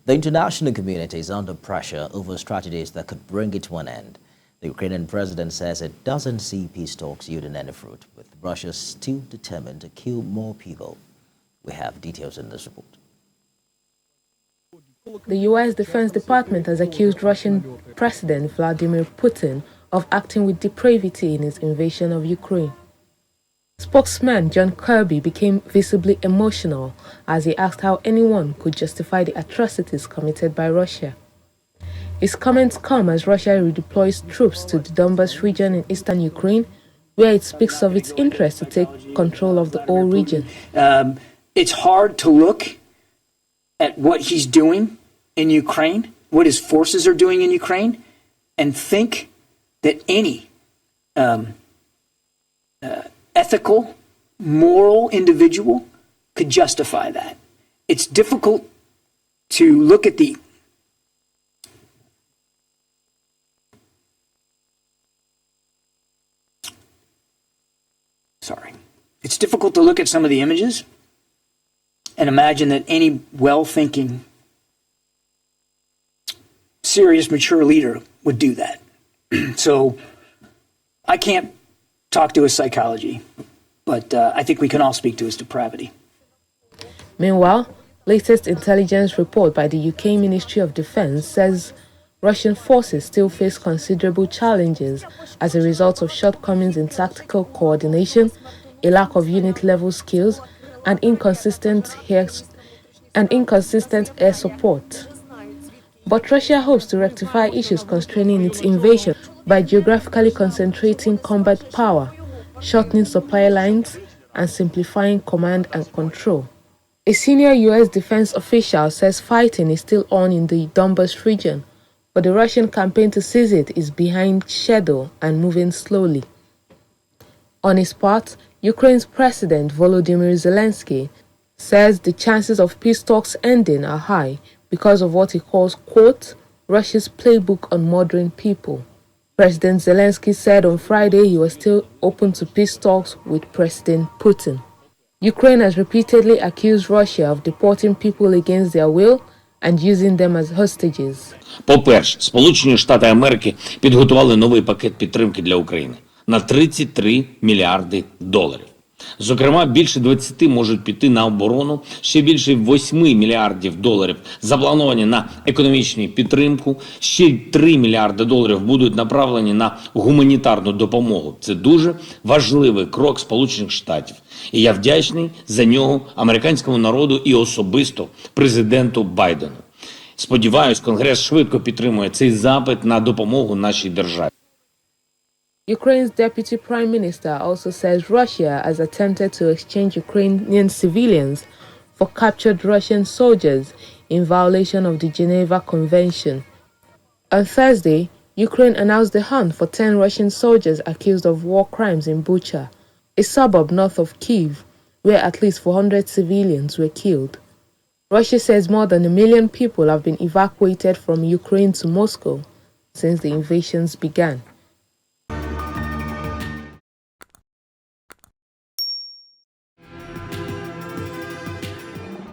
The international community is under pressure over strategies that could bring it to an end. The Ukrainian president says it doesn't see peace talks yielding any fruit, with Russia still determined to kill more people. We have details in this report. The U.S. Defense Department has accused Russian President Vladimir Putin of acting with depravity in his invasion of Ukraine. Spokesman John Kirby became visibly emotional as he asked how anyone could justify the atrocities committed by Russia. His comments come as Russia redeploys troops to the Donbas region in eastern Ukraine, where it speaks of its interest to take control of the whole region. It's hard to look at what he's doing in Ukraine, what his forces are doing in Ukraine, and think that any ethical, moral individual could justify that. It's difficult to look at the It's difficult to look at some of the images and imagine that any well-thinking, serious, mature leader would do that. So I can't talk to his psychology, but I think we can all speak to his depravity. Meanwhile, latest intelligence report by the UK Ministry of Defense says Russian forces still face considerable challenges as a result of shortcomings in tactical coordination, a lack of unit-level skills, and inconsistent air support. But Russia hopes to rectify issues constraining its invasion by geographically concentrating combat power, shortening supply lines, and simplifying command and control. A senior U.S. defense official says fighting is still on in the Donbas region, but the Russian campaign to seize it is behind schedule and moving slowly. On his part, Ukraine's President Volodymyr Zelensky says the chances of peace talks ending are high because of what he calls, quote, Russia's playbook on murdering people. President Zelensky said on Friday he was still open to peace talks with President Putin. Ukraine has repeatedly accused Russia of deporting people against their will and using them as hostages. По-перше, Сполучені Штати Америки підготували новий пакет підтримки для України на 33 мільярди доларів. Зокрема, більше 20 можуть піти на оборону, ще більше 8 мільярдів доларів заплановані на економічну підтримку, ще 3 мільярди доларів будуть направлені на гуманітарну допомогу. Це дуже важливий крок Сполучених Штатів. І я вдячний за нього американському народу і особисто президенту Байдену. Сподіваюсь, Конгрес швидко підтримує цей запит на допомогу нашій державі. Ukraine's deputy prime minister also says Russia has attempted to exchange Ukrainian civilians for captured Russian soldiers in violation of the Geneva Convention. On Thursday, Ukraine announced the hunt for 10 Russian soldiers accused of war crimes in Bucha, a suburb north of Kyiv, where at least 400 civilians were killed. Russia says more than 1 million people have been evacuated from Ukraine to Moscow since the invasions began.